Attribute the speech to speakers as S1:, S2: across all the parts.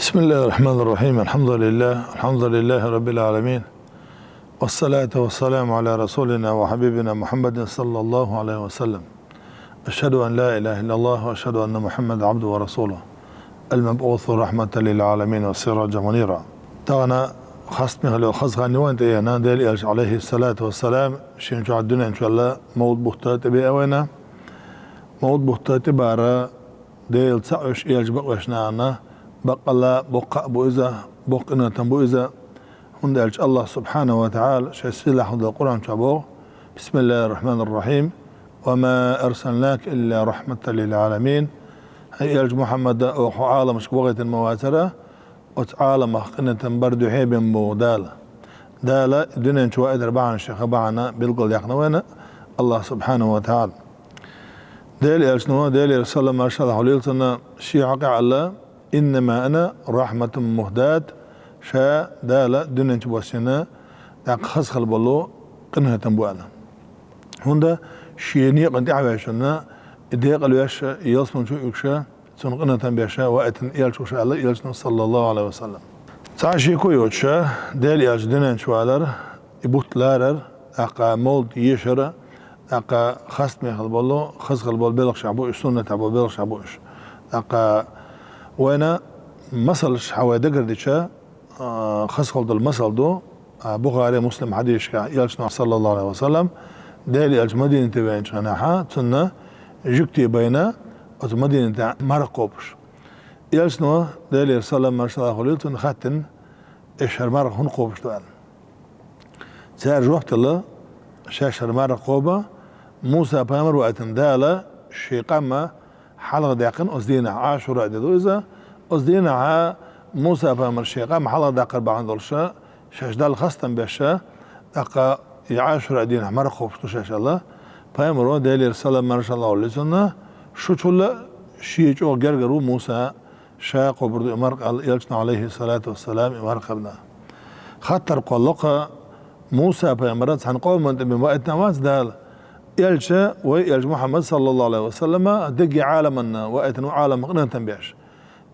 S1: بسم الله الرحمن الرحيم. الحمد لله رب العالمين، والصلاة والسلام على رسولنا وحبيبنا محمد صلى الله عليه وسلم. أشهد أن لا إله إلا الله وأشهد أن محمد عبده ورسوله المبعوث رحمة للعالمين وسراجا منيرا. تغنى خاصة لو خاصة نوانت أنا ديل عليه الصلاة والسلام شين عدنا إن شاء الله موت بختات بأوينا موت بختات بارا ديل تعش يجبق وشنانا بقلا بقى بوزة بقنا تنبوزة هندلج الله سبحانه وتعالى شيء حد القرآن شابوه. بسم الله الرحمن الرحيم. وما أرسلناك إلا رحمة للعالمين. هيلج محمد أو عالم شبوغة المواترة وتعالم قنة برد حيب بودالة دالة دنيا شوائد ربعنا الشيخ بعنا بالقل يقنونا الله سبحانه وتعالى دالي أرسلنا دالي رسول الله ما شاء الله عليه شيعك على إنما أنا رحمة مهداد شا دالة دنيا شبوسنا داق خسخ البلو قنها تنبوانا هندا شيني قد عواشنا ديق الوش يصمن شو يكشا سنقنا تنبيشا وقتن يلشو شاء الله يلشنا صلى الله عليه وسلم تعشي كويوتشا دال يلش دنيا شوالر يبوت لارر أقا مولد يشرا أقا خست ميخ البلو خسخ البلو بلغ شعبوش سنة عبو بلغ شعبوش أقا وانا مصلش حوادقر ديشا خسخل دو المصل دو بخاري مسلم حديث يلشنا صلى الله عليه وسلم دالي يلش مدينة بين شناحا تسنة جكتي بينا مدينة مرقوبش يلشنا دالي صلى الله عليه وسلم خاتن اشهر مرق هنقوبش دوال سار جوحت الله شاشر مرقوبة موسى بامر وقتن دالة شيقامة حلقة داقن أصدينا عاشوراء دو إذا أصدينا موسى بامر شيقامة حلقة داقر بعن دولشا شاش دال خاصة باشا داقا يعاشوراء دينا مرقوبش شاش الله بامر دالي صلى الله عليه وسلم شو تقول شيء جو جرجرو موسى شاق وبرد مرق يلشنا عليه الصلاة والسلام مرقبنا خطر قلقة موسى بامرات عن قوم من وقت نواز دال يلشا ويلش محمد صلى الله عليه وسلم دقي عالمنا وقت عالم قنا تنبيش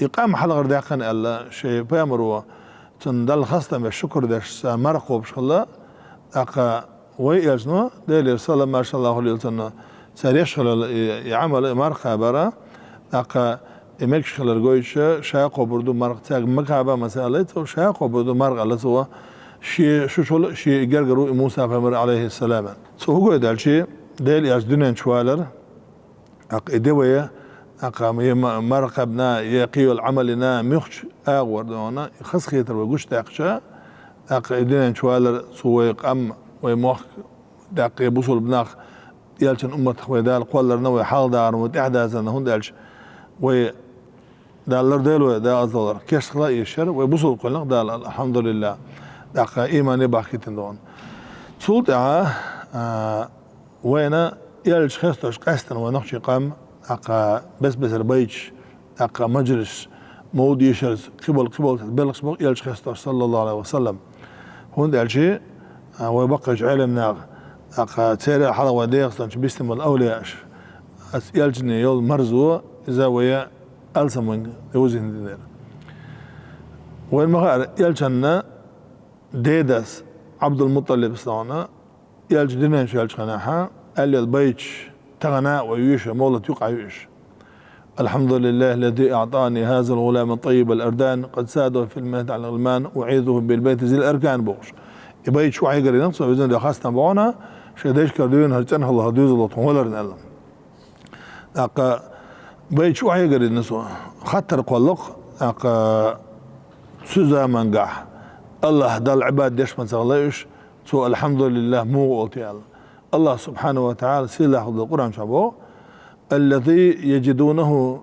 S1: يقام حلقة داقن الله شيء بامرو تندل خاصة بالشكر داش مرقو بشلا أقا ويلشنا دالي صلى الله عليه وسلم سار يشغل يعمل مرقة برا أقا إمك شغل الجويش شاقو بردو مرق تاج مكعبة مسألة وشاقو بردو مرق على سوا شيء شيء جرجرو موسى فمر عليه السلام سو هو ده الشيء ديل يجدنا شوالر أق إدوية أقام مرقبنا يقيو العملنا مخش أغور دونا خص خيتر وجوش تاقشة أق إدنا شوالر سويق أم ويمخ داق بوصل بناخ يالشن أمة خويدال قولر نوي حال دار ومتحدة هون دالش و دالر ديلو دا أزدولر كيش خلا يشر ويبوصل قولنا دال الحمد لله داق إيماني باكيتن دون سولت وينا يالش خيستوش قاستن ونخشي قام أقا بس البيتش أقا مجلس مود يشرز قبل بلغ سبق يالش خيستوش صلى الله عليه وسلم هون دالشي ويبقى جعل مناغ أقا تيري حلا وديقستان بيستم الأولياش يالجني يول مرزو إذا ويا ألسمون يوزين دينير وين مغار يالجنا ديداس عبد المطلب صانا يالج دينين شو يالج خناحا قال البيتش تغنى ويوش مولت يقع يوش الحمد لله الذي أعطاني هذا الغلام الطيب الأردان قد ساده في المهد على الغلمان وعيده بالبيت زي الأركان بوش يبيت شو عيقري نفسه بإذن الله خاصة بعونا شديش كردوين هرتنها الله هدوز الله طولر نعلم أقا بيت شو عيقري نسوه خطر قلق أقا سوزا منقح الله دال عباد ديش من سغليش سو الحمد لله مو قلتي الله سبحانه وتعالى سيلا حفظ القرآن شابه الذي يجدونه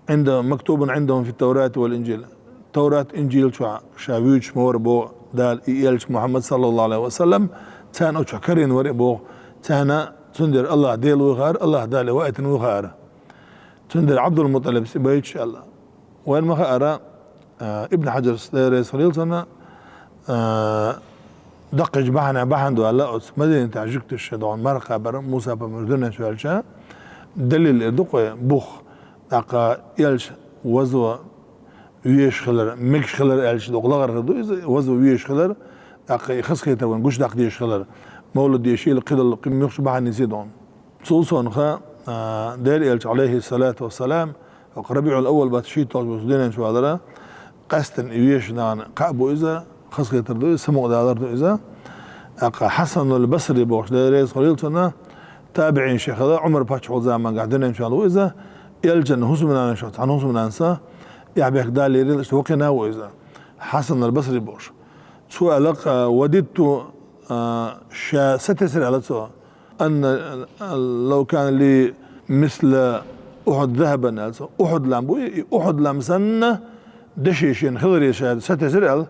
S1: عند مكتوب عندهم في التوراة والإنجيل توراة إنجيل شاويش موربو دال يلش محمد صلى الله عليه وسلم تان أو شكرين وربو تانا تندر الله ديل وغار الله دال وقت وغار تندر عبد المطلب سبيتش الله وين ما خارا ابن حجر السليري صليل سنة دقج بحن دو الله مدينة تعجكت الشدعون مرقى بر موسى بمردنا شوالشا دليل دقوة بوخ دقا يلش وزو üyeşkiler, mekşkiler elçi oğla gargıdı vazı üyeşkiler خص كيتر وين قش داق ديش خلر مولد يشيل قدر القيم يخش بعد نزيدون صوصون خا دير يلج عليه الصلاة والسلام ربيع الأول باتشي توج بسدين شو هذا قستن يويش نان قابو إذا خص كيتر دو سمو دادر دو إذا حسن البصري بوش ديريز خليلتنا تابعين شيخ هذا عمر باتشو زمان قاعدين إن شاء الله إذا يلجن هزمنا نشاط عن هزمنا نسا يعبيك دالي يريد وقنا وإذا حسن البصري بوش سؤال وددت ستسر على سؤال أن لو كان لي مثل أحد ذهبا أحد لامبو أحد لامسن دشيشين خضري شاهد ستسر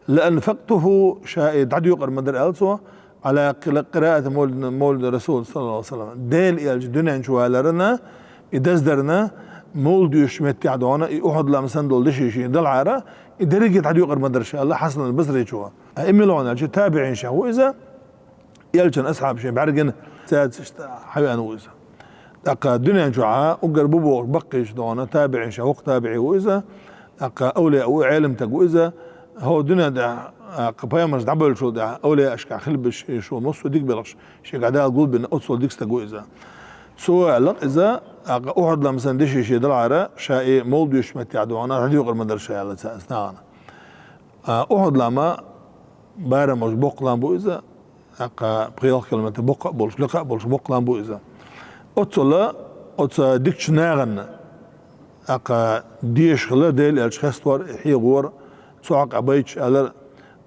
S1: لأنفقته شاهد عدو يقر مدر ألسو على قراءة مولد الرسول صلى الله عليه وسلم ديل إلج دنيا شوالرنا إدزدرنا مولد يشمت عدوانا أحد لامسن دول دشيشين دل عارة درجة عدو يقر مدر شاء الله حسن البصري شو أميلون الجي تابعين شو إذا يلجن أصحاب شيء بعرقن سادس حيوان وإذا أقا الدنيا جوعاء أقر ببوغ بقيش دونا تابعين شو تابعي وإذا أقا أولياء وعلمتك وإذا هو الدنيا دا أقا بيامرز دعبل شو دا أولياء أشكا خلب شو مصر ديك بلغش شيء قاعدة أقول بأن أتصل ديك ستقو إذا سواء لق إذا أقا أحد لمسان ديشي شي دلعرة شائي مولد يشمتي عدوانا رح يقر مدر شيء على أسنانا أحد لما بارا مش بقلان بو إذا أقا بغيال كلمة بقى بولش لقاء بولش بقلان بو إذا أتصل ديكش ناغن أقا ديش خلا ديل ألش خستور حي غور سعق أبيتش ألر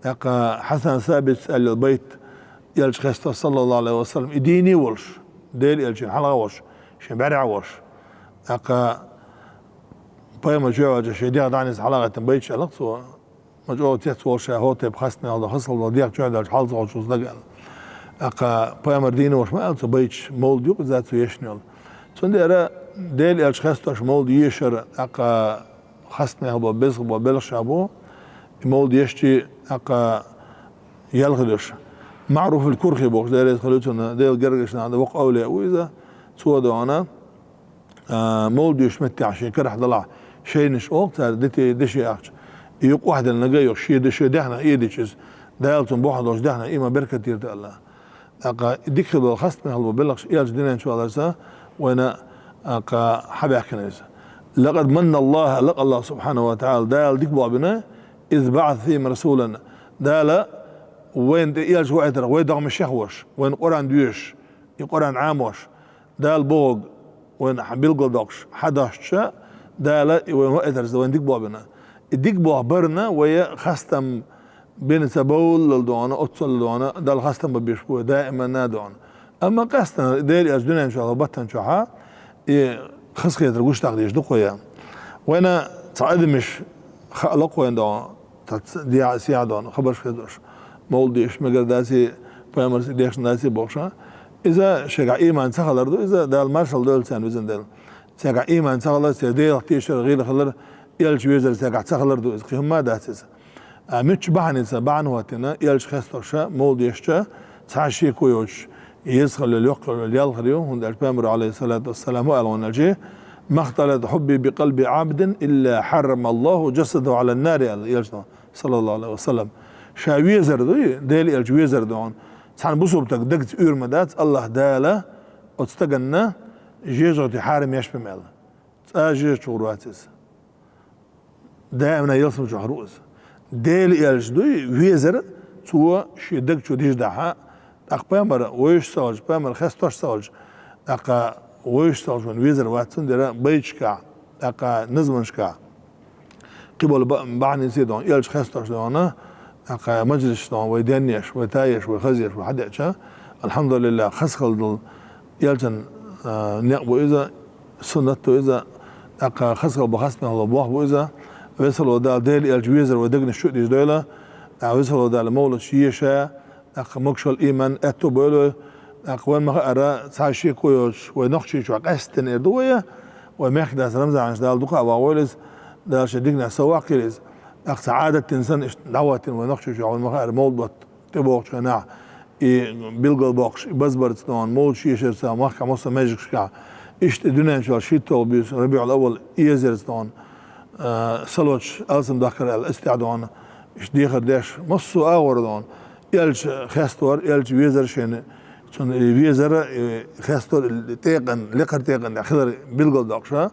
S1: أقا حسن ثابت أل البيت يلش خستور صلى الله عليه وسلم إديني ولش ديل ألشين حلقة وش شين بارع وش أقا بايما جوا شديد دانيس حلقة بيتش ألقصوا مجموعة تيسول شهوت بخسنا هذا خصل وديك جوا ده حال زوج شو زلقال أقا بايما ديني وش ما ألت بيتش مول ديوك ذات يشنيل سندرا ديل ألش خستوش مول يشر أقا خسنا هذا بس هو بلش أبو مول يشتي أقا يلغلش معروف الكرخي بوش ديل خلوتنا ديل جرجشنا هذا وق أولياء وإذا سوى دوانا مول يشمتي عشان كره ضلع شيء نش وقت دتي دشي أخش يق واحد النجاي شيء دشي دهنا يديشز دايلتون بواحد وش دهنا إما بركة تيرت الله أقا ديك خلو خسنا هذا بلغش يالج دينا إن شاء الله سا وأنا أقا حبي كنيسة لقد من الله لقى الله سبحانه وتعالى دال ديك بابنا إذ بعث فيهم رسولا دال وين يالج وعتر وين دغم الشهوش وين قرآن ديوش يقرآن عاموش دال بوغ وين حبيلقل دوكش حداشتش دال وين وعتر وين ديك بابنا ديك بابرنا ويا خستم بين سبول للدوانا أتصل للدوانا دال خستم ببيشكوه دائما نادوانا أما قصدنا دير أجدنا إن شاء الله بطن شوحا خص خيتر قوش تقديش دقويا وانا تعد مش خلق وين دوا دي سيا دون خبرش كدوش مولديش مقر داسي بامرس ديش داسي بوشا إذا شجع إيمان سخلر دو إذا دال مارشال دول سان وزن دل شجع إيمان سخلر سيدير تيشر غير خلر يلش ويزر شجع سخلر دو إذا ما داسس مش بحن إنسان بحن وقتنا يلش خستوشا مولديشة تعشي كويوش يسخل اليقل واليالخريو هند البامر عليه الصلاة والسلام وقالوا نجيه ما اختلط حبي بقلب عبد إلا حرم الله جسده على النار يلجنا صلى الله عليه وسلم شاويزر دو ديل يلجويزر دون سان بصوبتك دقت مدات الله دالا وتستقنا جيجوتي حارم يشبه مال تاجيج شغرواتيس دائما يلصم جهروز ديل يلجدو ويزر تو شي دق شو ديش دحا أق بامر ويش سالج بامر خستوش سالج أقا ويش سالج من ويزر واتسون درا بيتشكا أقا نزمنشكا قبل بعني سيدون يلج خستوش دونا أقا مجلس دون ويدنيش وتايش وخزيش وحديشة الحمد لله خسخل دل يلجن نقبو إذا سنته إذا أقا خسخل بخسمه الله بواه إذا ويصلوا دا ديل يلج ويزر ودقن الشوء ديش دولا ويصلوا دا لمولد شيشة أخ مكشل إيمان أتو بولو أقوال ما أرى تعشي كويوش ونخشي شو قستن إردوية ومخدس رمز عن دال دقة وأولز دال شديقنا سواقيلز أخ سعادة إنسان دعوة ونخشي شو عون ما أرى مولد تبوغش ناع بيلقل بوغش بزبرت دون مولد شيشر سا محكا مصر ماجيك شكا إشت الدنيا شو شيتو بيس ربيع الأول إيزرز دون سلوش ألسم ذكر الاستعدان إيش ديخر داش مصو آوردان يلش خاستور يلش ويزر شين شون ويزر خاستور تيقن لقر تيقن خضر بيلقل داقشا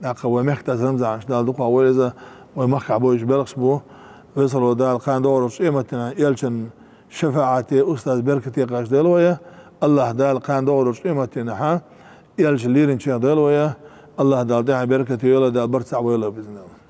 S1: ناقا ومحتاز رمز عن شدال دقوا ويزا ومخ عبوش بلغس بو ويصلوا دال قان دورش إيمتنا يلشن شفاعتي أستاذ بركتي قاش دلويا الله دال قان دورش إيمتنا ها يلش ليرين شيخ دلويا الله دال داعي بركتي يولا دال برتسع ويولا بإذن الله